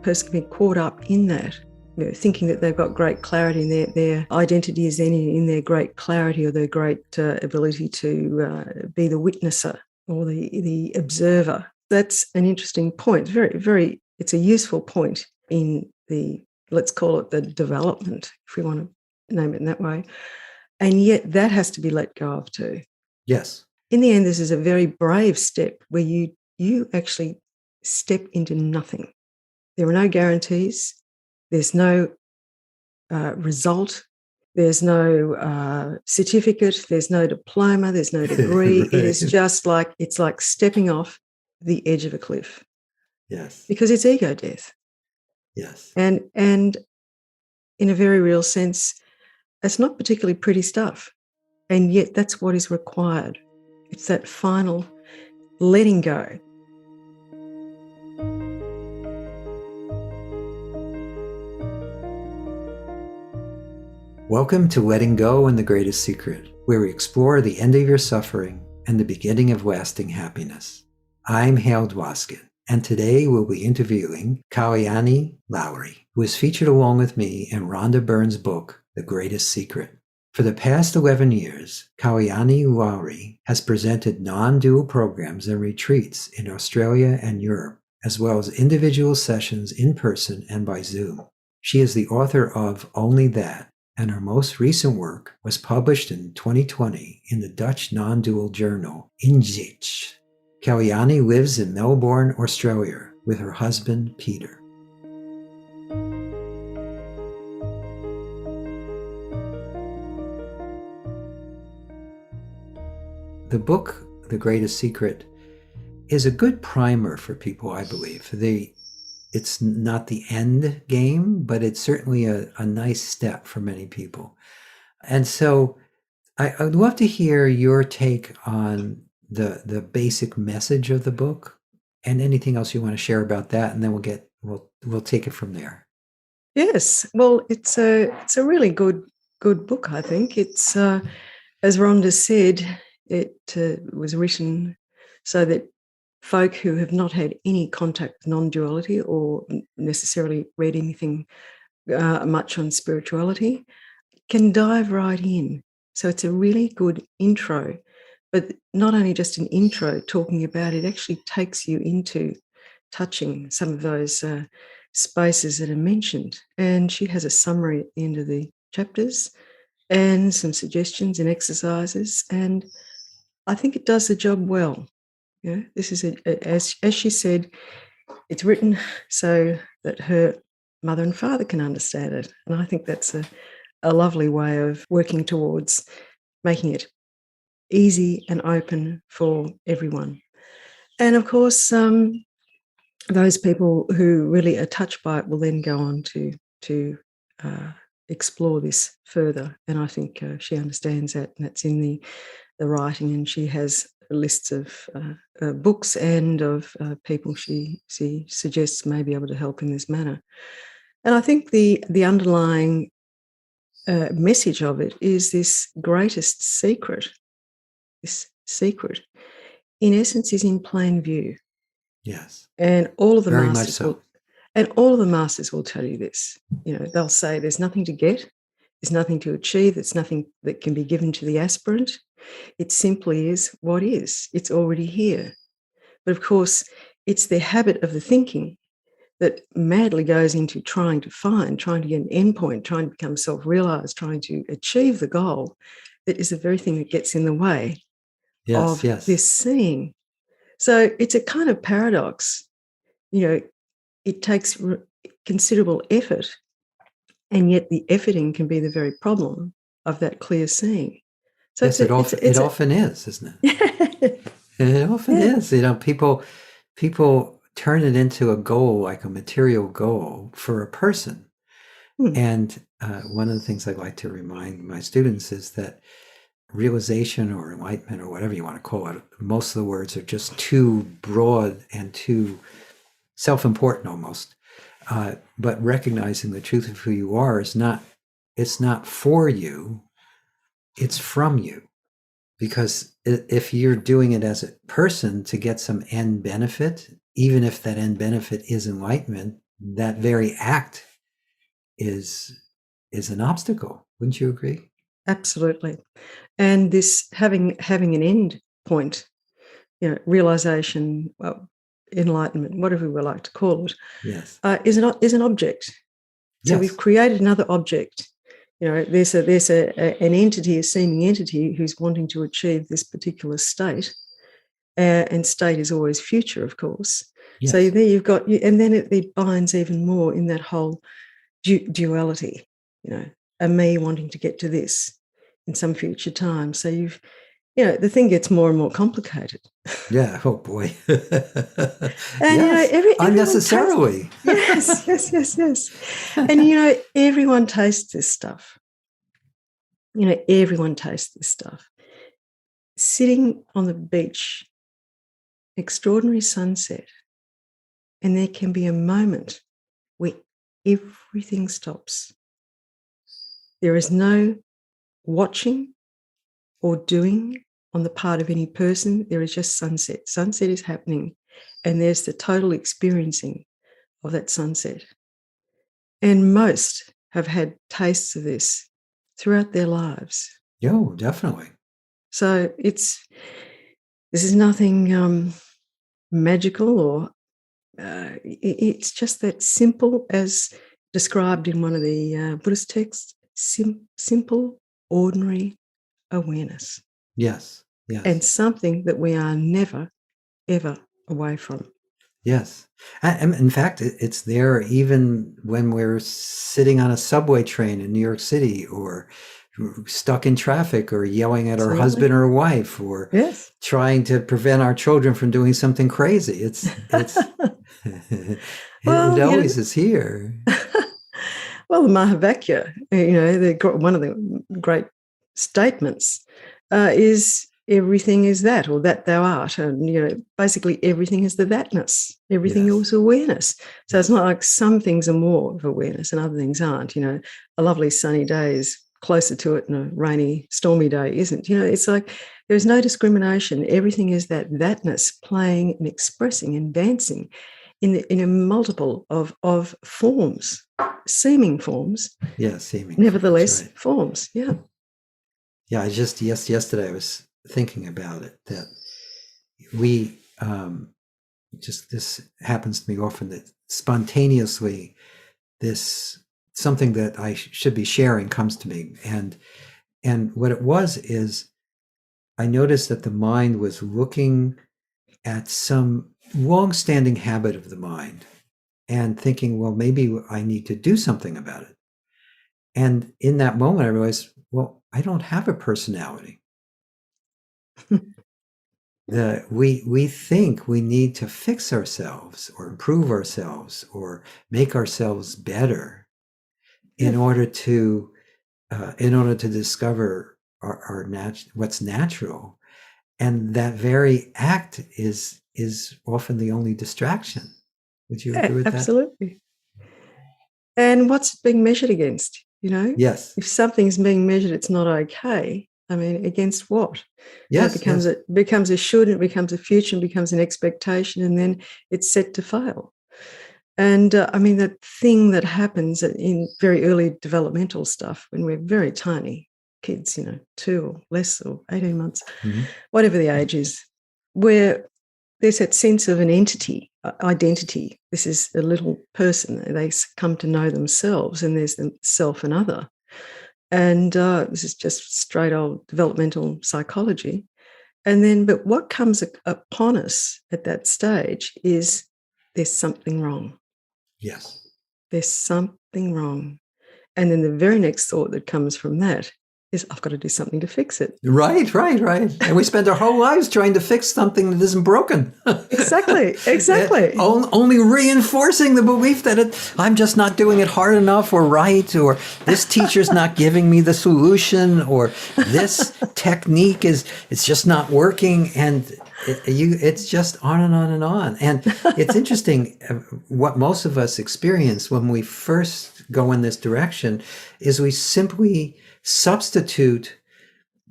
person can be caught up in that, thinking that they've got great clarity and their identity is then in their great clarity or their great ability to be the witnesser or the observer. That's an interesting point. It's a useful point in the, let's call it the development, if we want to name it in that way. And yet that has to be let go of too. Yes. In the end, this is a very brave step where you actually step into nothing. There are no guarantees. There's no result. There's no certificate. There's no diploma. There's no degree. Right. It is just like, it's like stepping off the edge of a cliff. Yes. Because it's ego death. Yes. And in a very real sense, it's not particularly pretty stuff. And yet that's what is required. It's that final letting go. Welcome to Letting Go and the Greatest Secret, where we explore the end of your suffering and the beginning of lasting happiness. I'm Hale Dwoskin, and today we'll be interviewing Kalyani Lawry, who is featured along with me in Rhonda Byrne's book, The Greatest Secret. For the past 11 years, Kalyani Lawry has presented non-dual programs and retreats in Australia and Europe, as well as individual sessions in person and by Zoom. She is the author of Only That, and her most recent work was published in 2020 in the Dutch non-dual journal Inzicht. Kalyani lives in Melbourne, Australia, with her husband, Peter. The book, The Greatest Secret, is a good primer for people, I believe. It's not the end game, but it's certainly a nice step for many people. And so I'd love to hear your take on the basic message of the book and anything else you want to share about that, and then we'll take it from there. Yes, well, it's a really good book. I think it's as Rhonda said, it was written so that folk who have not had any contact with non-duality or necessarily read anything much on spirituality can dive right in. So it's a really good intro, but not only just an intro talking about it, actually takes you into touching some of those spaces that are mentioned. And she has a summary at the end of the chapters and some suggestions and exercises. And I think it does the job well. This is, as she said, it's written so that her mother and father can understand it. And I think that's a lovely way of working towards making it easy and open for everyone. And of course, those people who really are touched by it will then go on to explore this further. And I think she understands that, and that's in the writing. And she has lists of books and of people she suggests may be able to help in this manner. And I think the underlying message of it is this greatest secret. This secret, in essence, is in plain view. Yes. And all of the Very masters much so. all of the masters will tell you this. They'll say there's nothing to get, there's nothing to achieve, there's nothing that can be given to the aspirant. It simply is what is. It's already here. But of course, it's the habit of the thinking that madly goes into trying to get an endpoint, trying to become self-realized, trying to achieve the goal, that is the very thing that gets in the way of this seeing. So it's a kind of paradox. It takes considerable effort, and yet the efforting can be the very problem of that clear seeing. So yes, it often is, isn't it? It often is. People turn it into a goal, like a material goal for a person. And one of the things I like to remind my students is that realization or enlightenment or whatever you want to call it, most of the words are just too broad and too self-important almost. But recognizing the truth of who you are it's not for you, it's from you. Because if you're doing it as a person to get some end benefit, even if that end benefit is enlightenment, that very act is an obstacle. Wouldn't you agree? Absolutely. And this having an end point, realization, well, enlightenment, whatever we like to call it, Yes. is an object. So we've created another object. There's an entity, a seeming entity, who's wanting to achieve this particular state, and state is always future, of course. Yes. So there you've got, and then it binds even more in that whole duality. A me wanting to get to this in some future time. So the thing gets more and more complicated. Yeah. Oh boy. And yes. Unnecessarily. Yes. And everyone tastes this stuff. Everyone tastes this stuff. Sitting on the beach, extraordinary sunset, and there can be a moment where everything stops. There is no watching or doing on the part of any person. There is just sunset. Sunset is happening, and there's the total experiencing of that sunset. And most have had tastes of this throughout their lives. Oh, definitely. So this is nothing magical, or it's just that simple, as described in one of the Buddhist texts, simple, ordinary awareness. Yes. And something that we are never, ever away from. Yes. And in fact, it's there even when we're sitting on a subway train in New York City, or stuck in traffic, or yelling at our husband or wife, or trying to prevent our children from doing something crazy. It's it always is here. Well, the Mahavakya, one of the great statements is, everything is that, or that thou art. And, basically everything is the thatness. Everything is awareness. So it's not like some things are more of awareness and other things aren't. A lovely sunny day is closer to it, and a rainy, stormy day isn't. It's like there's no discrimination. Everything is thatness, playing and expressing and dancing in a multiple of forms, seeming forms. Yeah, seeming. Nevertheless, forms. Yeah. Yeah, yesterday I was thinking about it, that we this happens to me often, that spontaneously something that I should be sharing comes to me, and what it was is, I noticed that the mind was looking at some long-standing habit of the mind and thinking, well, maybe I need to do something about it. And in that moment I realized, well, I don't have a personality. We think we need to fix ourselves, or improve ourselves, or make ourselves better in order to discover what's natural, and that very act is often the only distraction. Would you agree with that? Absolutely. And what's it being measured against? Yes. If something's being measured, it's not okay. I mean, against what? Yes. It becomes a should, and it becomes a future, and becomes an expectation, and then it's set to fail. And that thing that happens in very early developmental stuff, when we're very tiny kids, 2 or less, or 18 months, whatever the age is, where there's that sense of an entity, identity. This is a little person. They come to know themselves, and there's the self and other. And this is just straight old developmental psychology. And then, but what comes upon us at that stage is, there's something wrong. Yes. There's something wrong. And then the very next thought that comes from that is, I've got to do something to fix it. Right. And we spend our whole lives trying to fix something that isn't broken. Exactly. Only reinforcing the belief that I'm just not doing it hard enough, or right, or this teacher's not giving me the solution, or this technique it's just not working, and it's just on and on and on. And it's interesting, what most of us experience when we first go in this direction is we simply substitute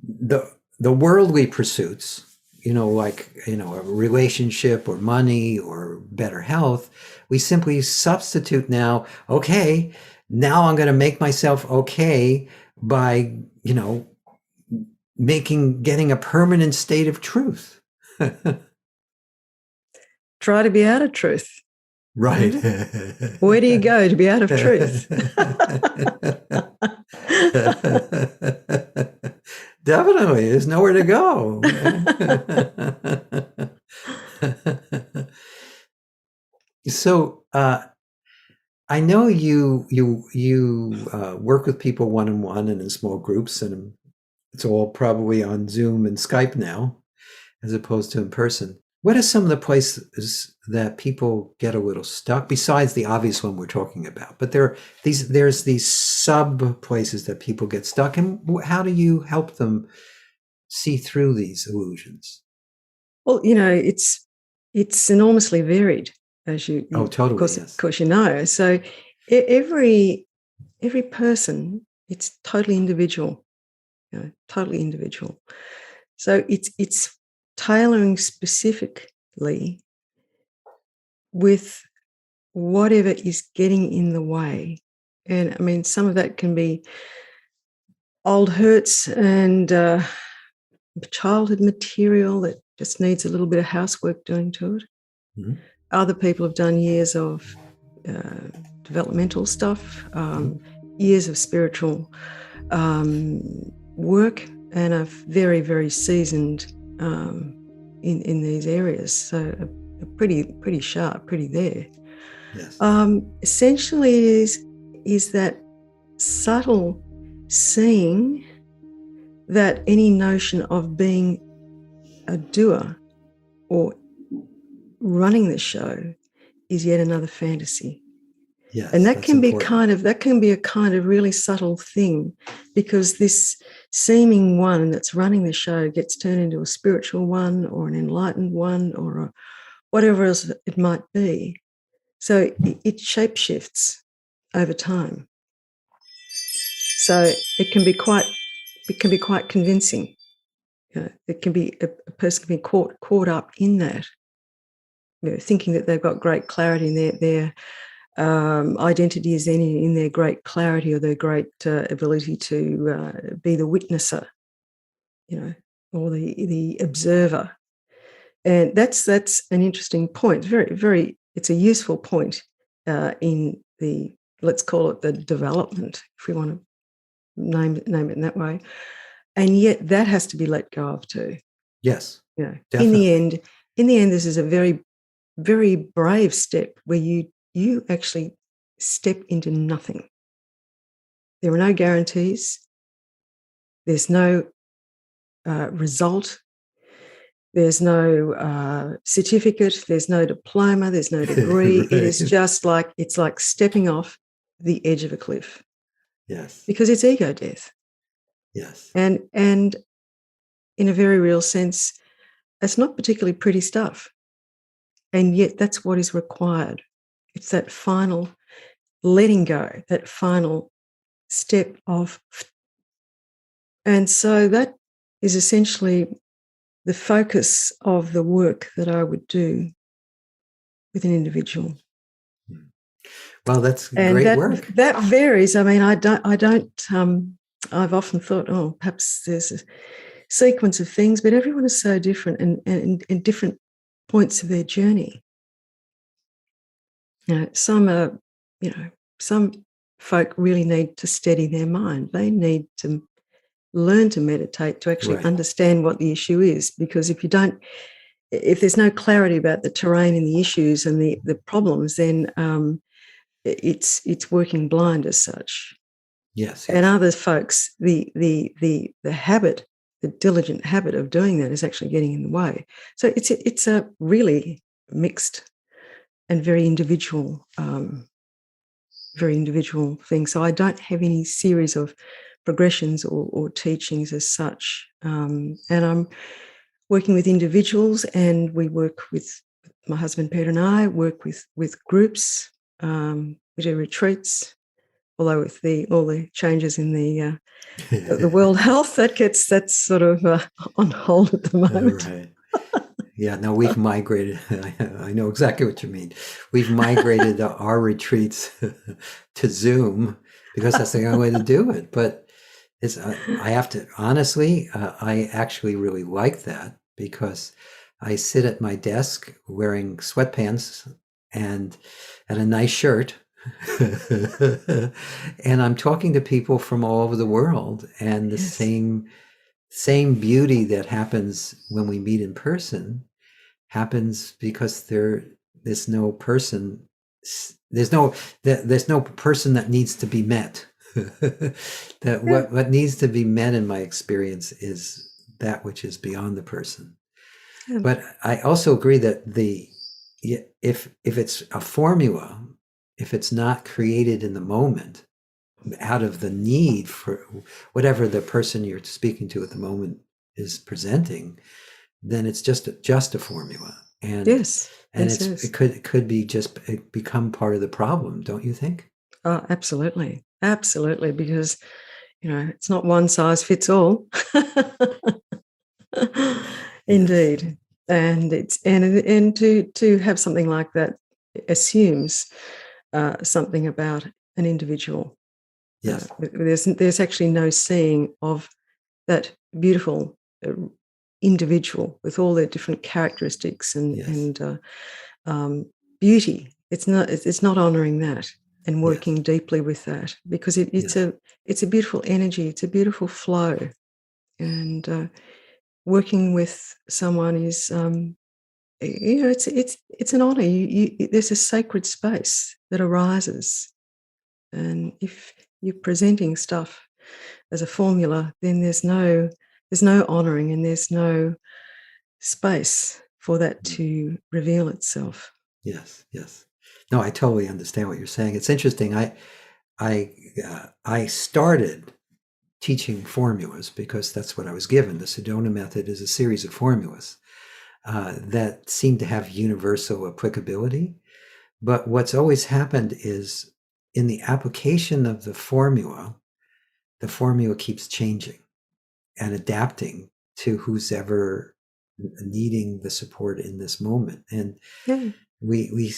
the worldly pursuits, like, a relationship or money or better health, we simply substitute now, okay, now I'm going to make myself okay by, getting a permanent state of truth. Try to be out of truth. Right. Where do you go to be out of truth? Definitely, there's nowhere to go. So I know you work with people one-on-one and in small groups, and it's all probably on Zoom and Skype now, as opposed to in person. What are some of the places that people get a little stuck, besides the obvious one we're talking about? But there's these sub places that people get stuck, and how do you help them see through these illusions? Well, it's enormously varied, as you Totally, of yes. course you know. So every person, it's totally individual, totally individual. So it's tailoring specifically with whatever is getting in the way. And I mean, some of that can be old hurts and childhood material that just needs a little bit of housework doing to it. Mm-hmm. Other people have done years of developmental stuff, years of spiritual work, and are very, very seasoned in these areas. So pretty sharp, pretty there. Yes. Essentially, is that subtle seeing that any notion of being a doer or running the show is yet another fantasy. Yes, and that can important. be a kind of really subtle thing, because this seeming one that's running the show gets turned into a spiritual one or an enlightened one or whatever else it might be. So it shapeshifts over time. So it can be quite convincing. It can be a person can be caught up in that, thinking that they've got great clarity in their identity is in their great clarity or their great ability to be the witnesser, or the observer. And that's an interesting point. It's a useful point in the, let's call it the development, if we want to name it in that way. And yet that has to be let go of too. Yes. Definitely. In the end, this is a very, very brave step where you actually step into nothing. There are no guarantees. There's no result. There's no certificate. There's no diploma. There's no degree. Right. It is just it's like stepping off the edge of a cliff. Yes. Because it's ego death. Yes. And in a very real sense, it's not particularly pretty stuff. And yet that's what is required. It's that final letting go, that final step of. And so that is essentially the focus of the work that I would do with an individual. Well, that's great work. That varies. I mean, I've often thought, perhaps there's a sequence of things, but everyone is so different and different points of their journey. Some folk really need to steady their mind. They need to learn to meditate to actually understand what the issue is, because if there's no clarity about the terrain and the issues and the problems, then it's working blind as such. Yes. And other folks, the habit, the diligent habit of doing that is actually getting in the way. So it's a really mixed and very individual thing. So I don't have any series of progressions or teachings as such. And I'm working with individuals, and we work with my husband Peter and I work with groups. We do retreats, although with all the changes in the World Health, that's sort of on hold at the moment. Right. Yeah, no, we've migrated. I know exactly what you mean. We've migrated our retreats to Zoom because that's the only way to do it. But I have to, honestly, I actually really like that because I sit at my desk wearing sweatpants and a nice shirt. And I'm talking to people from all over the world, and the Yes. same beauty that happens when we meet in person happens because there's no person there's no person that needs to be met. That Yeah. what needs to be met in my experience is that which is beyond the person. Yeah. But I also agree that if it's a formula, if it's not created in the moment out of the need for whatever the person you're speaking to at the moment is presenting, then it's just a formula, and Yes. Yes. Yes. it could be just become part of the problem, don't you think? Oh, absolutely. Absolutely. Because, it's not one size fits all. Yes, Indeed. And to have something like that assumes something about an individual. yes, There's actually no seeing of that beautiful uh, individual with all their different characteristics and yes, and beauty. It's not honoring that and yes, working deeply with that, because yes, it's a beautiful energy. It's a beautiful flow, and working with someone is it's an honor. There's a sacred space that arises, and if you're presenting stuff as a formula, then there's no honoring, and there's no space for that to reveal itself. yes, yes. No, I totally understand what you're saying. It's interesting. I started teaching formulas because that's what I was given. The Sedona method is a series of formulas that seem to have universal applicability. But what's always happened is in the application of the formula keeps changing and adapting to who's ever needing the support in this moment. And Yeah. we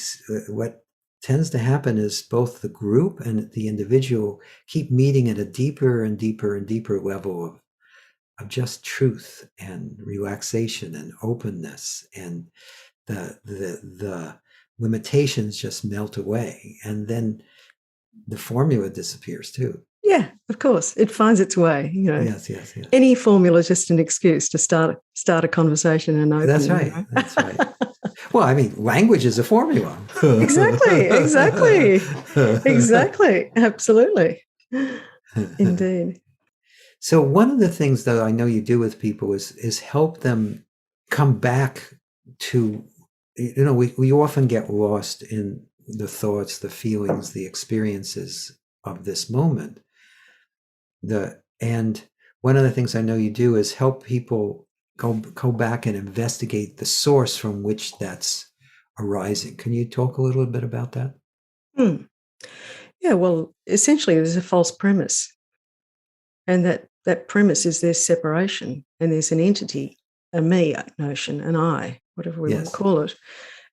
what tends to happen is both the group and the individual keep meeting at a deeper and deeper and deeper level of just truth and relaxation and openness, and the limitations just melt away, and then the formula disappears too. Yeah, of course. It finds its way. Yes, yes, yes. Any formula is just an excuse to start a conversation and That's open. right. That's right. Well, I mean, language is a formula. Exactly. Exactly. Absolutely. Indeed. So one of the things that I know you do with people is help them come back to, we often get lost in the thoughts, the feelings, the experiences of this moment. And one of the things I know you do is help people go back and investigate the source from which that's arising. Can you talk a little bit about that? Hmm. Yeah, well, essentially, there's a false premise, and that premise is there's separation, and there's an entity, a me notion, an I, whatever we want to Yes. call it,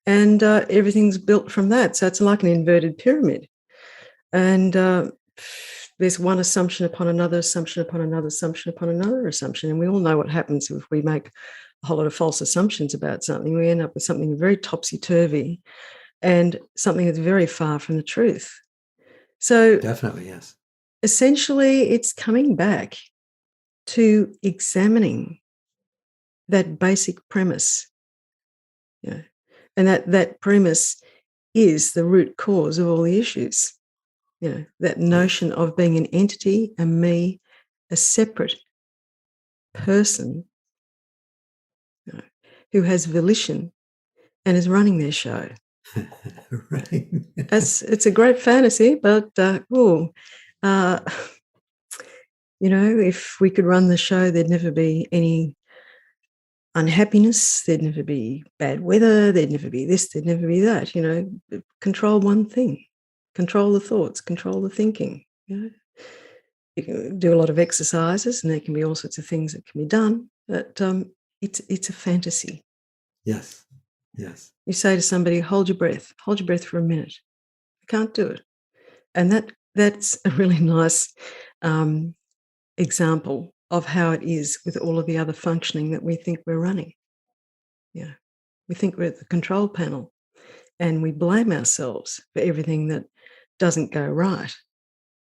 and everything's built from that. So it's like an inverted pyramid, and there's one assumption upon another assumption upon another assumption upon another assumption, and we all know what happens if we make a whole lot of false assumptions about something. We end up with something very topsy-turvy and something that's very far from the truth. So Definitely, yes. essentially, it's coming back to examining that basic premise. Yeah. And that premise is the root cause of all the issues. That Yes. notion of being an entity, a me, a separate person, who has volition and is running their show. Right. It's a great fantasy, but uh, if we could run the show, there'd never be any unhappiness, there'd never be bad weather, there'd never be this, there'd never be that. Control one thing, control the thoughts, control the thinking. You can do a lot of exercises, and there can be all sorts of things that can be done, but it's a fantasy. Yes. Yes. You say to somebody, hold your breath for a minute. I can't do it. And that's a really nice example of how it is with all of the other functioning that we think we're running. Yeah. We think we're at the control panel and we blame ourselves for everything that doesn't go right.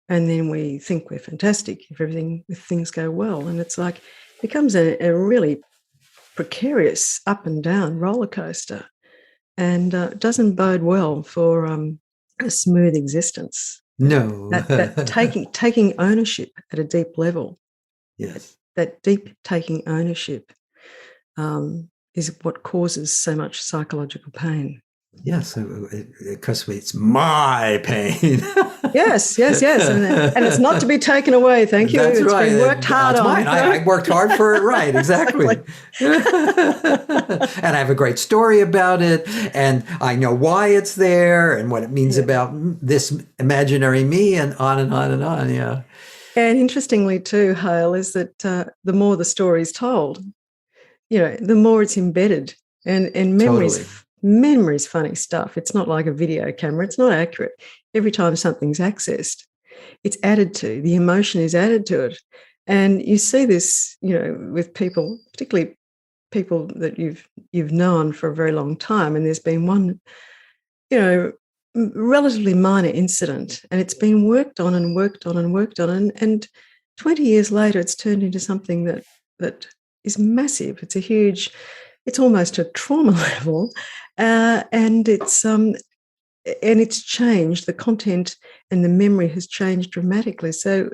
And then we think we're fantastic if things go well. And it's like, it becomes a really precarious up and down roller coaster, and doesn't bode well for a smooth existence. No. That taking ownership at a deep level. Yes. That deep taking ownership is what causes so much psychological pain. Yes, because it's my pain. Yes, and it's not to be taken away. Thank you. That's it's right. been worked hard on. Mine. I worked hard for it. Right, exactly. And I have a great story about it, and I know why it's there, and what it means about this imaginary me, and on and on and on. Yeah. And interestingly, too, Hale, is that the more the story is told, the more it's embedded, and memories. Totally. Memory's funny stuff. It's not like a video camera. It's not accurate. Every time something's accessed, it's added to. The emotion is added to it. And you see this, with people, particularly people that you've known for a very long time. And there's been one, relatively minor incident, and it's been worked on and worked on and worked on. And 20 years later, it's turned into something that is massive. It's almost a trauma level, and it's changed. The content and the memory has changed dramatically. So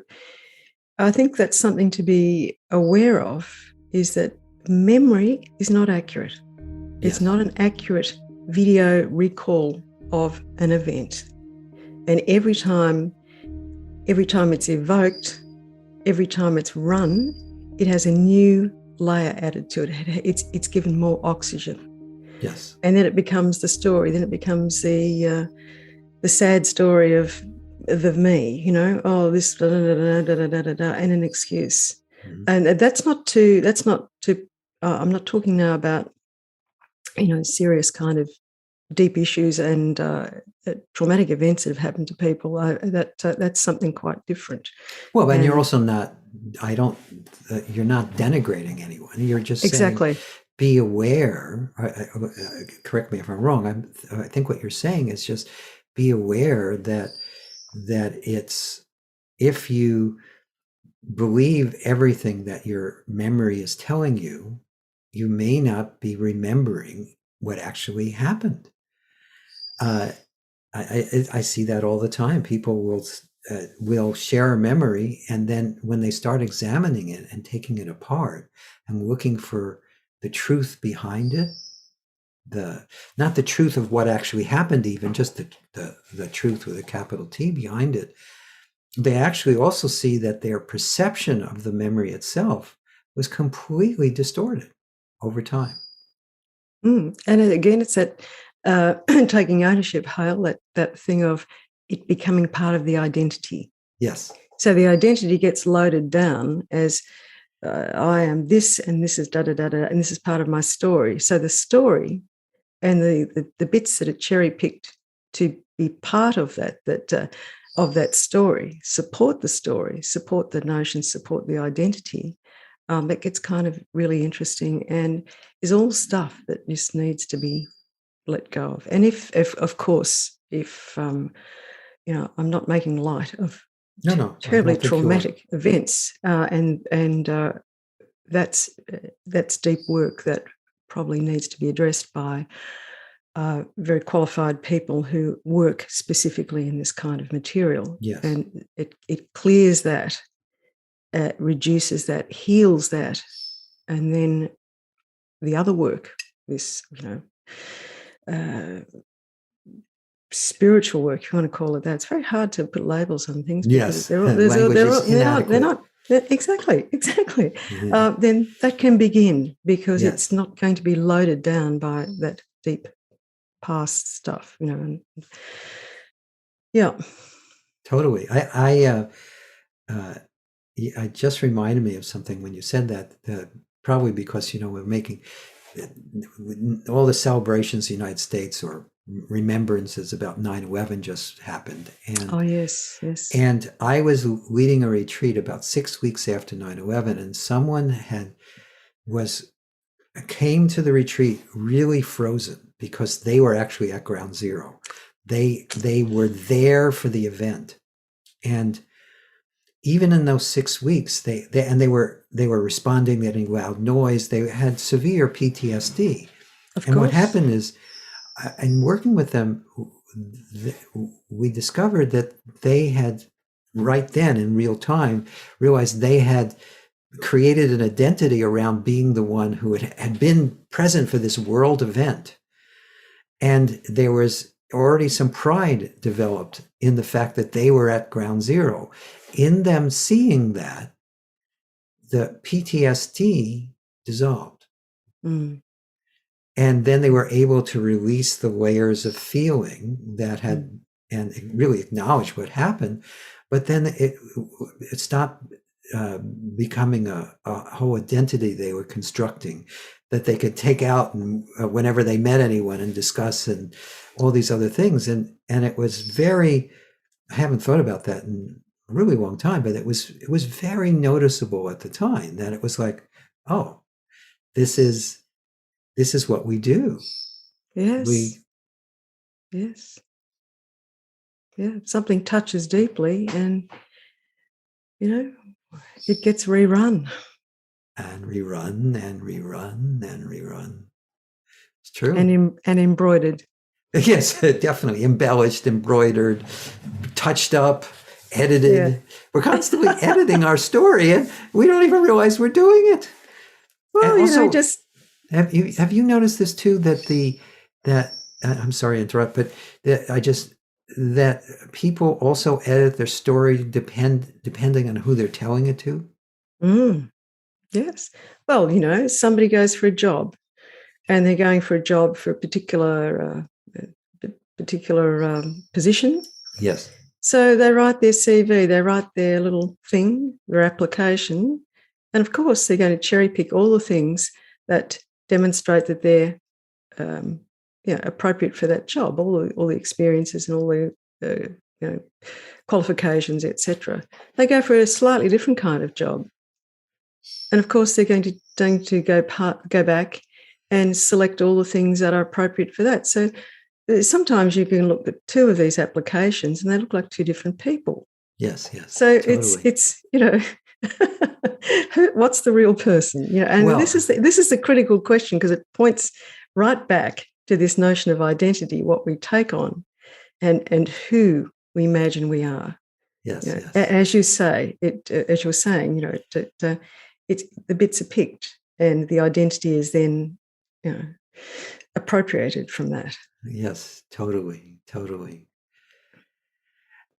I think that's something to be aware of, is that memory is not accurate. It's not an accurate video recall of an event. And every time it's evoked, every time it's run, it has a new layer added to it. It's given more oxygen. Yes. And then it becomes the story. Then it becomes the sad story of me, this da, da, da, da, da, da, da, and an excuse. Mm-hmm. And that's not to I'm not talking now about serious kind of deep issues and traumatic events that have happened to people. That's something quite different. Well, and you're also not. You're not denigrating anyone. You're just saying, be aware. Correct me if I'm wrong. I think what you're saying is just be aware that it's, if you believe everything that your memory is telling you, you may not be remembering what actually happened. I see that all the time. People will share a memory, and then when they start examining it and taking it apart and looking for the truth behind it, not the truth of what actually happened, even just the truth with a capital T behind it, they actually also see that their perception of the memory itself was completely distorted over time. And again, it's that taking ownership, Hale, that thing of it becoming part of the identity. Yes. So the identity gets loaded down as I am this, and this is da-da-da-da, and this is part of my story. So the story and the bits that are cherry-picked to be part of that story, support the notion, support the identity. That gets kind of really interesting, and is all stuff that just needs to be let go of. And if of course, I'm not making light of terribly traumatic events, and that's deep work that probably needs to be addressed by very qualified people who work specifically in this kind of material. Yes. And it clears that, reduces that, heals that, and then the other work, this spiritual work, if you want to call it that. It's very hard to put labels on things. Yes, they're not exactly. Mm-hmm. Then that can begin, because it's not going to be loaded down by that deep past stuff, and totally. I just reminded me of something when you said that, probably because we're making all the celebrations in the United States or remembrances about 9/11 just happened. Oh, yes, yes. And I was leading a retreat about 6 weeks after 9/11, and someone came to the retreat really frozen because they were actually at ground zero. They were there for the event. And even in those 6 weeks, they were responding to any loud noise. They had severe PTSD. Of and course. What happened is, in working with them, we discovered that they had right then in real time realized they had created an identity around being the one who had been present for this world event. And there was already some pride developed in the fact that they were at ground zero. In them seeing that, the PTSD dissolved. Mm. And then they were able to release the layers of feeling that had, and really acknowledge what happened. But then it stopped becoming a whole identity they were constructing that they could take out and whenever they met anyone and discuss and all these other things. And it was very, I haven't thought about that in a really long time, but it was very noticeable at the time that it was like, oh, this is what we do. Yes. Yes. Yeah. Something touches deeply and, it gets rerun. And rerun and rerun and rerun. It's true. And embroidered. Yes, definitely. Embellished, embroidered, touched up, edited. Yeah. We're constantly editing our story and we don't even realize we're doing it. Well, and also, just... Have you noticed this too, that I'm sorry to interrupt, but that people also edit their story depending on who they're telling it to? Yes. Well, somebody goes for a job and they're going for a job for a particular position. Yes. So they write their CV, they write their little thing, their application, and of course they're going to cherry pick all the things that demonstrate that they're appropriate for that job, all the experiences and all the qualifications, etc. They go for a slightly different kind of job, and of course they're going to go back and select all the things that are appropriate for that. So sometimes you can look at two of these applications and they look like two different people. Yes. So totally. it's what's the real person? And this is the critical question, because it points right back to this notion of identity, what we take on, and who we imagine we are. Yes. As you say, as you were saying, it's the bits are picked, and the identity is then, appropriated from that. Yes, totally.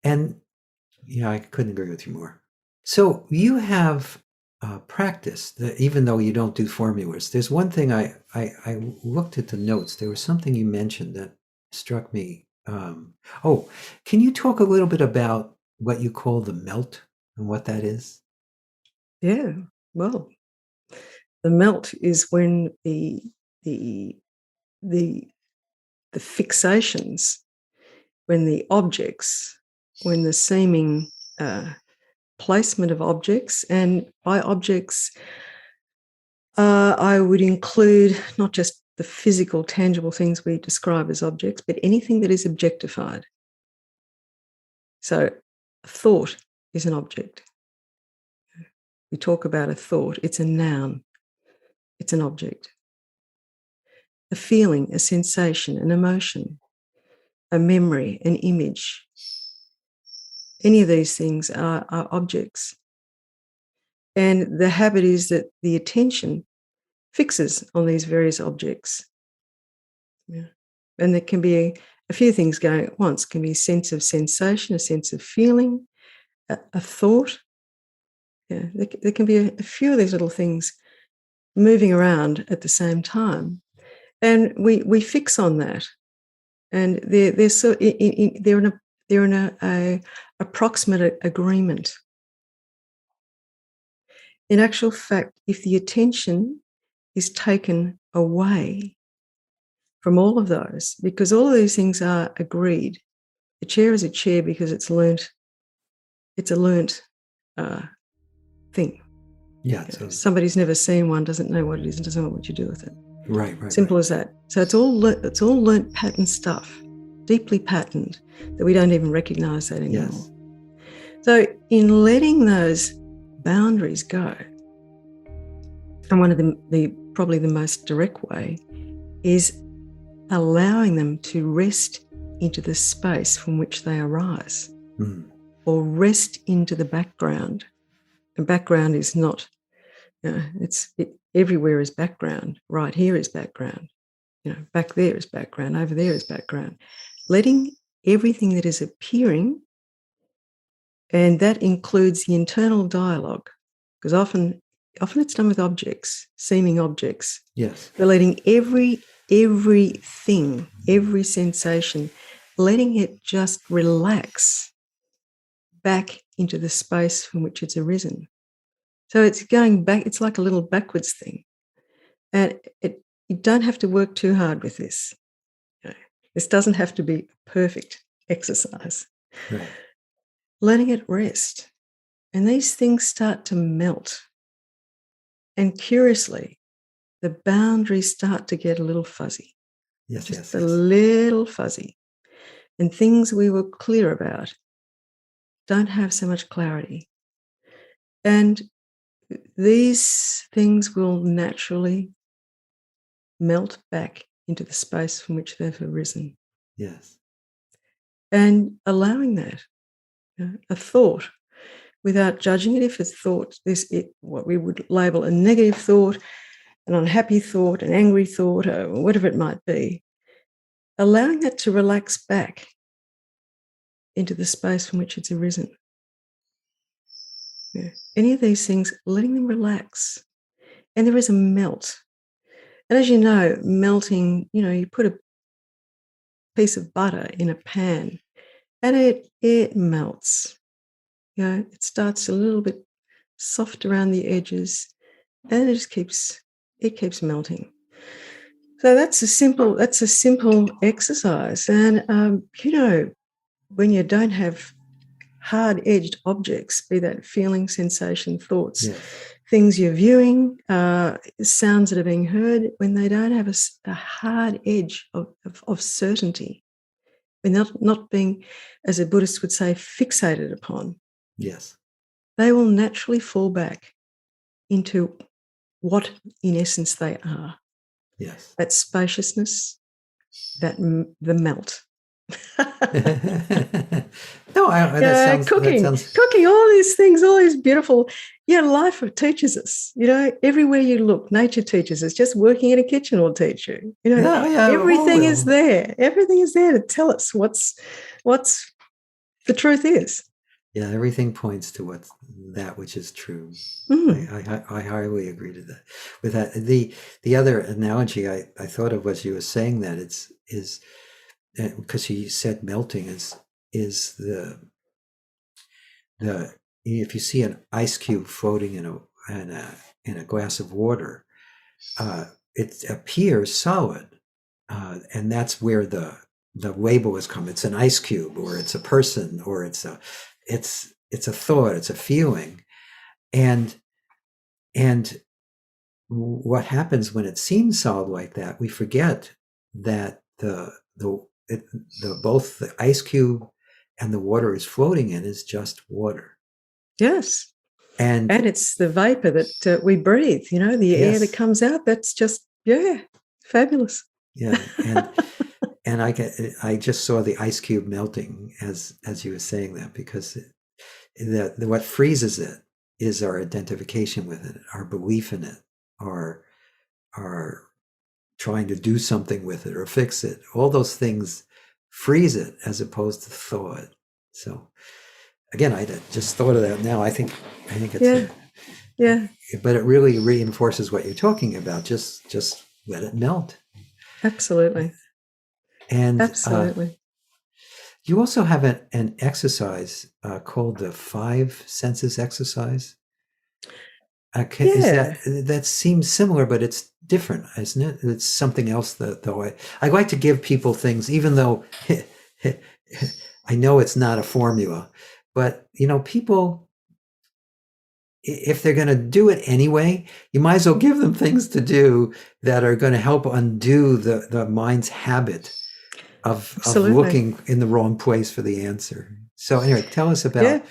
And I couldn't agree with you more. So you have practice that even though you don't do formulas, there's one thing I looked at the notes. There was something you mentioned that struck me. Can you talk a little bit about what you call the melt and what that is? Yeah, well, the melt is when the fixations, when the objects, when the seeming placement of objects, and by objects I would include not just the physical, tangible things we describe as objects, but anything that is objectified. So a thought is an object. We talk about a thought, it's a noun, it's an object. A feeling, a sensation, an emotion, a memory, an image. Any of these things are objects. And the habit is that the attention fixes on these various objects. Yeah. And there can be a few things going at once. It can be a sense of sensation, a sense of feeling, a thought. Yeah, there can be a few of these little things moving around at the same time. And we fix on that. And they're in a approximate agreement. In actual fact, if the attention is taken away from all of those, because all of these things are agreed. The chair is a chair because it's a learnt thing. Yeah. So somebody's never seen one, doesn't know what it is, and doesn't know what you do with it. right. Simple as that. So it's all learnt pattern stuff, deeply patterned, that we don't even recognize that anymore. Yes. So in letting those boundaries go, and one of the probably the most direct way is allowing them to rest into the space from which they arise, or rest into the background. The background is not, everywhere is background. Right here is background. Back there is background. Over there is background. Letting everything that is appearing, and that includes the internal dialogue, because often it's done with objects, seeming objects. Yes. We're letting everything, every sensation, letting it just relax back into the space from which it's arisen. So it's going back, it's like a little backwards thing. And you don't have to work too hard with this. This doesn't have to be a perfect exercise. Right. Letting it rest. And these things start to melt. And curiously, the boundaries start to get a little fuzzy. Yes. A little fuzzy. And things we were clear about don't have so much clarity. And these things will naturally melt back into the space from which they've arisen. Yes. And allowing that, a thought, without judging it, if a thought is what we would label a negative thought, an unhappy thought, an angry thought, or whatever it might be, allowing that to relax back into the space from which it's arisen. Any of these things, letting them relax. And there is a melt. And as you know, melting, you put a piece of butter in a pan and it melts. It starts a little bit soft around the edges and it keeps melting. So that's a simple exercise. And, when you don't have hard-edged objects, be that feeling, sensation, thoughts, yes. things you're viewing, sounds that are being heard, when they don't have a hard edge of certainty, when they're not being, as a Buddhist would say, fixated upon, yes, they will naturally fall back into what, in essence, they are. Yes. That spaciousness, the melt. No, that cooking, all these things, all these beautiful. Life teaches us. Everywhere you look, nature teaches us. Just working in a kitchen will teach you. Everything is there. Everything is there to tell us what's the truth is. Yeah, everything points to that which is true. I highly agree with that. The other analogy I thought of was you were saying that is because he said melting is the if you see an ice cube floating in a glass of water, it appears solid, and that's where the label has come. It's an ice cube, or it's a person, or it's a thought, it's a feeling, and what happens when it seems solid like that? We forget that both the ice cube and the water is floating in is just water. Yes. And it's the vapor that we breathe, the yes. air that comes out, that's just, fabulous. Yeah. And I just saw the ice cube melting as you were saying that, because what freezes it is our identification with it, our belief in it, our trying to do something with it or fix it. All those things freeze it as opposed to thaw it. So again, I just thought of that now. I think it's but it really reinforces what you're talking about. Just let it melt. Absolutely. And absolutely. You also have an exercise called the 5 senses exercise. That seems similar, but it's different, isn't it? It's something else that, though, I like to give people things, even though I know it's not a formula, but people, if they're going to do it anyway, you might as well give them things to do that are going to help undo the mind's habit of looking in the wrong place for the answer. So anyway, tell us about a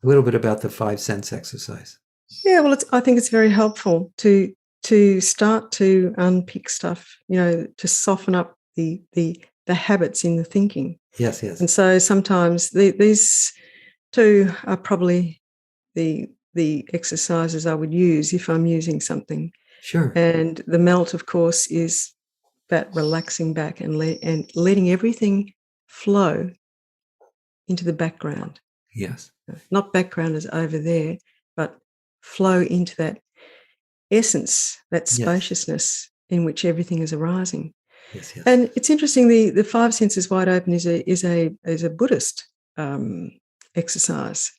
little bit about the 5 sense exercise. Yeah, well, I think it's very helpful to start to unpick stuff, to soften up the habits in the thinking. Yes. And so sometimes these two are probably the exercises I would use if I'm using something. Sure. And the melt, of course, is that relaxing back and letting everything flow into the background. Yes. Not background as over there, but flow into that essence, that spaciousness in which everything is arising. Yes. And it's interesting. The 5 senses wide open is a Buddhist exercise,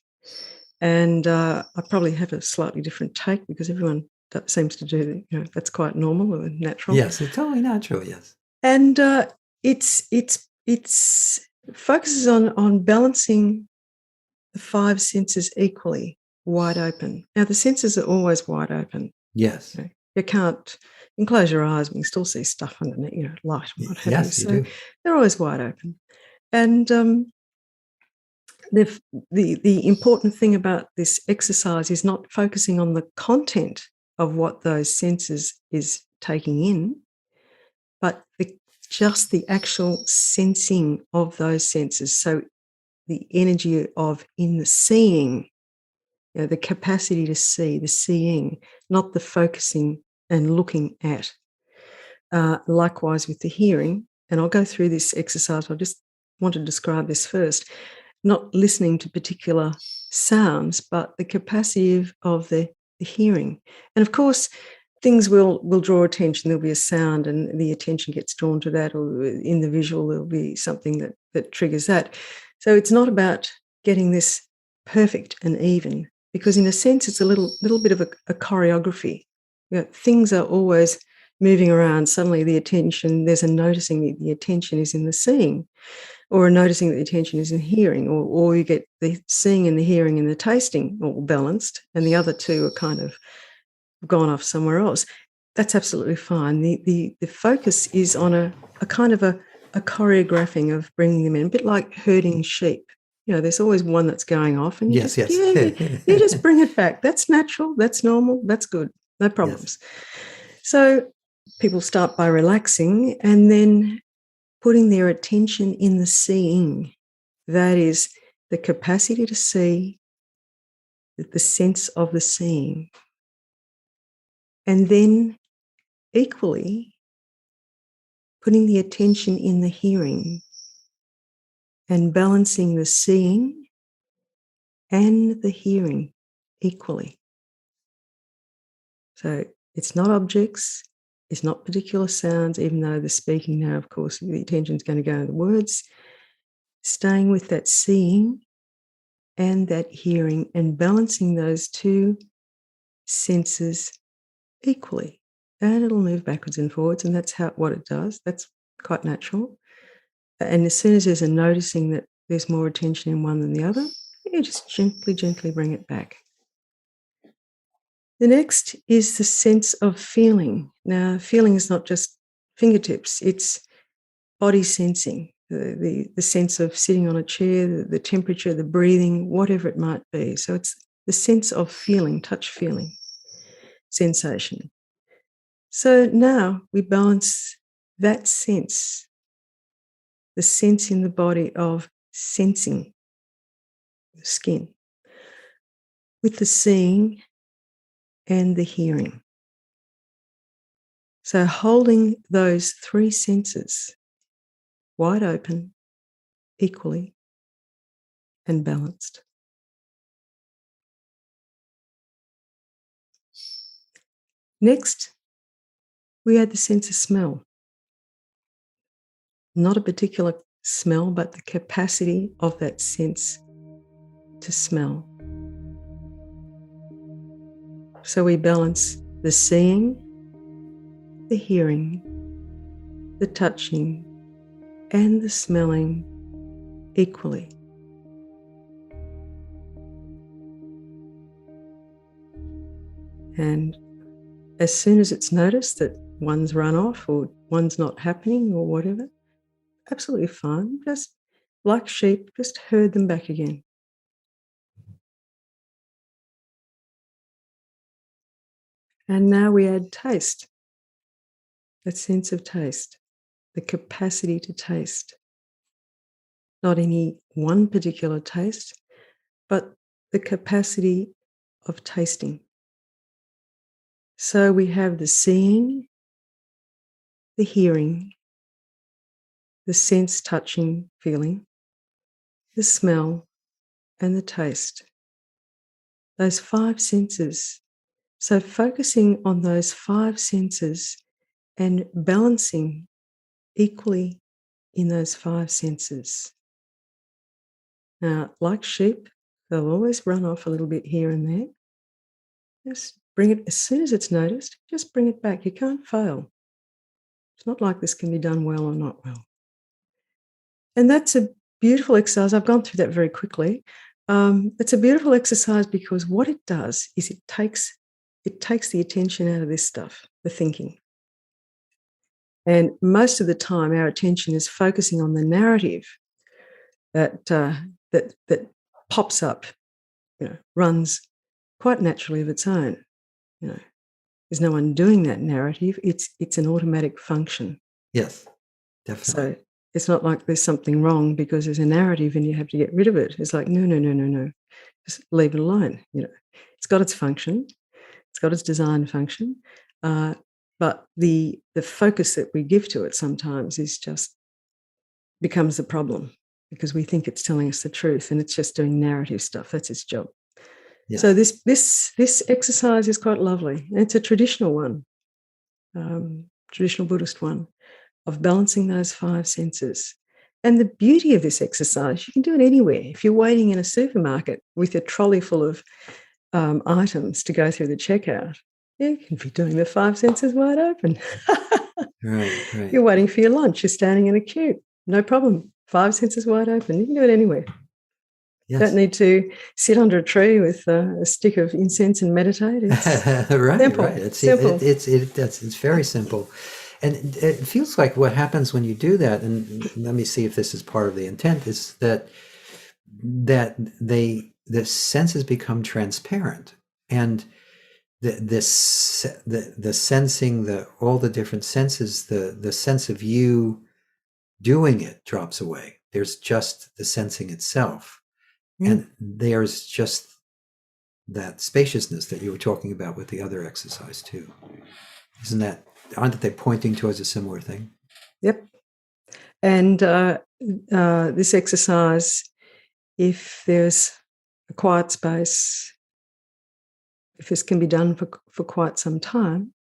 and I probably have a slightly different take because everyone seems to do that's quite normal and natural. Yes, it's totally natural. Yes, and it's focuses on balancing the 5 senses equally wide open. Now the senses are always wide open. Yes. You can't close your eyes and you still see stuff underneath, light and what have you. Yes, you do. They're always wide open. And the important thing about this exercise is not focusing on the content of what those senses is taking in, but just the actual sensing of those senses. So the energy of in the seeing, the capacity to see, the seeing, not the focusing and looking at. Likewise with the hearing, and I'll go through this exercise. I just want to describe this first. Not listening to particular sounds, but the capacity of the hearing. And of course, things will draw attention. There'll be a sound and the attention gets drawn to that, or in the visual, there'll be something that triggers that. So it's not about getting this perfect and even, because in a sense, it's a little bit of a choreography. Things are always moving around. Suddenly the attention, there's a noticing the attention is in the seeing, or a noticing that the attention is in hearing, or you get the seeing and the hearing and the tasting all balanced, and the other two are kind of gone off somewhere else. That's absolutely fine. The focus is on a kind of a choreographing of bringing them in, a bit like herding sheep. There's always one that's going off, and you just bring it back. That's natural. That's normal. That's good. No problems. Yes. So people start by relaxing and then putting their attention in the seeing. That is the capacity to see, the sense of the seeing. And then equally putting the attention in the hearing and balancing the seeing and the hearing equally. So it's not objects, it's not particular sounds, even though the speaking now, of course, the attention is going to go to the words. Staying with that seeing and that hearing and balancing those two senses equally. And it'll move backwards and forwards, and that's what it does. That's quite natural. And as soon as there's a noticing that there's more attention in one than the other, you just gently bring it back. The next is the sense of feeling. Now, feeling is not just fingertips, it's body sensing, the sense of sitting on a chair, the temperature, the breathing, whatever it might be. So it's the sense of feeling, touch feeling, sensation. So now we balance that sense, the sense in the body of sensing the skin, with the seeing and the hearing. So holding those 3 senses wide open, equally, and balanced. Next, we add the sense of smell. Not a particular smell, but the capacity of that sense to smell. So we balance the seeing the hearing, the touching, and the smelling equally. And as soon as it's noticed that one's run off or one's not happening or whatever, absolutely fine. Just like sheep, just herd them back again. And now we add taste, that sense of taste, the capacity to taste. Not any one particular taste, but the capacity of tasting. So we have the seeing, the hearing, the sense touching feeling, the smell, and the taste. Those 5 senses. So focusing on those 5 senses and balancing equally in those 5 senses. Now, like sheep, they'll always run off a little bit here and there. Just bring it, as soon as it's noticed, just bring it back. You can't fail. It's not like this can be done well or not well. And that's a beautiful exercise. I've gone through that very quickly. It's a beautiful exercise because what it does is it takes the attention out of this stuff, the thinking. And most of the time, our attention is focusing on the narrative that pops up, runs quite naturally of its own. There's no one doing that narrative. It's an automatic function. Yes, definitely. So it's not like there's something wrong because there's a narrative and you have to get rid of it. It's like, no. Just leave it alone. It's got its function. It's got its design function. But the focus that we give to it sometimes is just becomes the problem because we think it's telling us the truth and it's just doing narrative stuff. That's its job. Yes. So this exercise is quite lovely. It's a traditional one, traditional Buddhist one, of balancing those 5 senses. And the beauty of this exercise, you can do it anywhere. If you're waiting in a supermarket with your trolley full of items to go through the checkout, you can be doing the 5 senses wide open. Right. You're waiting for your lunch. You're standing in a queue. No problem. 5 senses wide open. You can do it anywhere. Yes. Don't need to sit under a tree with a stick of incense and meditate. It's simple. Right. It's simple. It's very simple. And it feels like what happens when you do that, and let me see if this is part of the intent, is that the senses become transparent, and the sensing, all the different senses, the sense of you doing it drops away. There's just the sensing itself, and there's just that spaciousness that you were talking about with the other exercise too. Aren't they pointing towards a similar thing? Yep. And this exercise, if there's a quiet space, if this can be done for quite some time,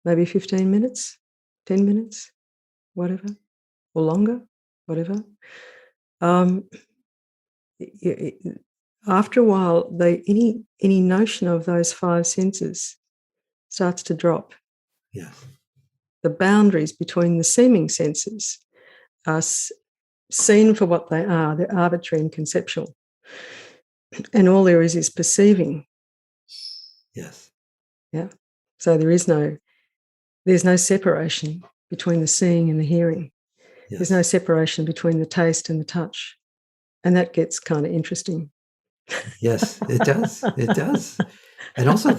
maybe 15 minutes, 10 minutes, whatever, or longer, whatever. After a while, any notion of those 5 senses starts to drop. Yes. The boundaries between the seeming senses are seen for what they are. They're arbitrary and conceptual. And all there is perceiving. Yes. Yeah. So there's no separation between the seeing and the hearing. Yes. There's no separation between the taste and the touch. And that gets kind of interesting. Yes, it does. It does. And also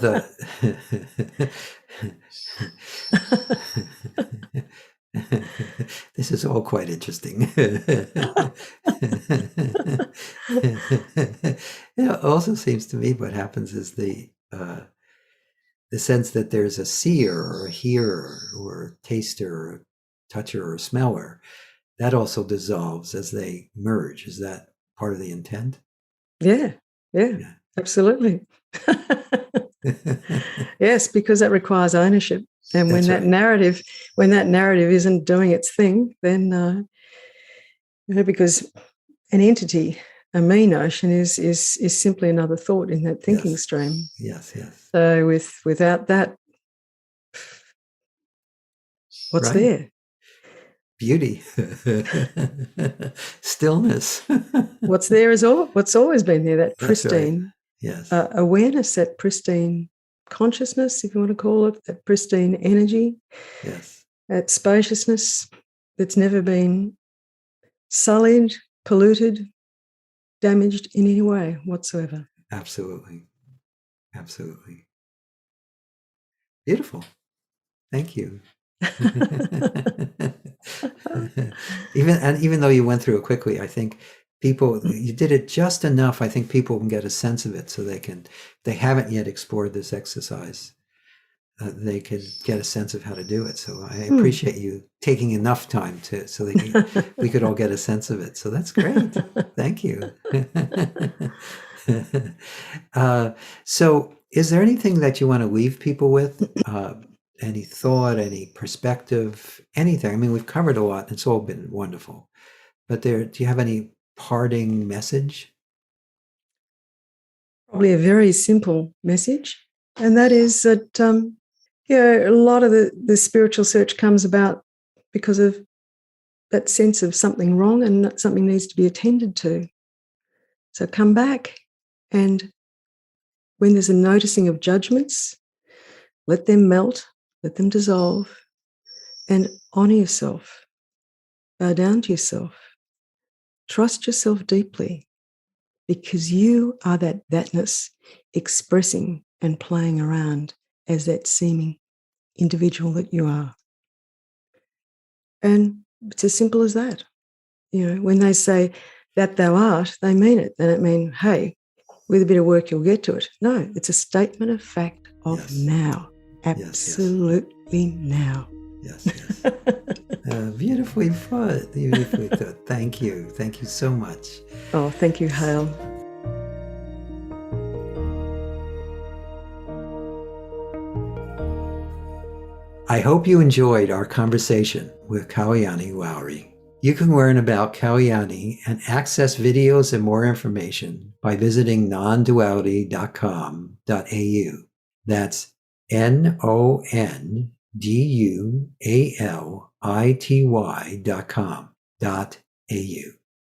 this is all quite interesting. It also seems to me what happens is the sense that there's a seer or a hearer or a taster or a toucher or a smeller, that also dissolves as they merge. Is that part of the intent? Yeah, absolutely. Yes, because that requires ownership. And when that narrative isn't doing its thing, then because an entity, a me notion, is simply another thought in that thinking stream. Yes. So without that, What's Right. there? Beauty. Stillness. What's there is what's always been there, that That's right. pristine Yes. awareness, that pristine consciousness, if you want to call it, that pristine energy, Yes. that spaciousness that's never been sullied, polluted, damaged in any way whatsoever. Absolutely. Absolutely. Beautiful. Thank you. Even though you went through it quickly, I think you did it just enough. I think people can get a sense of it, so they haven't yet explored this exercise. They could get a sense of how to do it. So I appreciate you taking enough time so we could all get a sense of it. So that's great. Thank you. So is there anything that you want to leave people with? Any thought, any perspective, anything? I mean, we've covered a lot. It's all been wonderful. But do you have any parting message? Probably a very simple message, and that is that a lot of the spiritual search comes about because of that sense of something wrong and that something needs to be attended to. So come back, and when there's a noticing of judgments, let them melt, let them dissolve, and honor yourself. Bow down to yourself. Trust yourself deeply, because you are thatness expressing and playing around as that seeming individual that you are. And it's as simple as that. When they say that thou art, they mean it. They don't mean, hey, with a bit of work, you'll get to it. No, it's a statement of fact of now. Absolutely now. Yes. Beautifully put. Beautifully put. Thank you. Thank you so much. Oh, thank you, Hale. I hope you enjoyed our conversation with Kalyani Lawry. You can learn about Kalyani and access videos and more information by visiting nonduality.com.au. That's nonduality.com.au.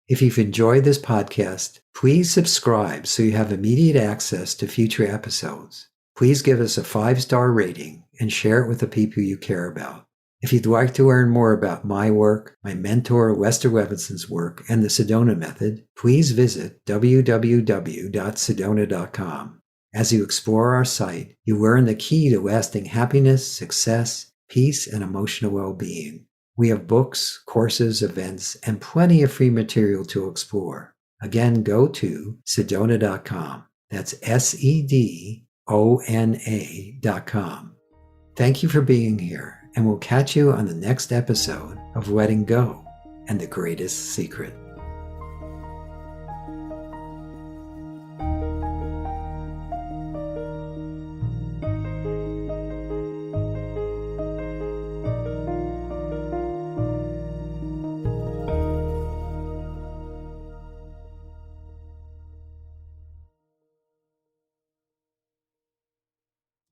If you've enjoyed this podcast, please subscribe so you have immediate access to future episodes. Please give us a 5-star rating and share it with the people you care about. If you'd like to learn more about my work, my mentor Lester Levinson's work, and the Sedona method, please visit www.sedona.com. As you explore our site, you learn the key to lasting happiness, success, peace, and emotional well-being. We have books, courses, events, and plenty of free material to explore. Again, go to sedona.com. That's SEDONA.com. Thank you for being here, and we'll catch you on the next episode of Letting Go and the Greatest Secret.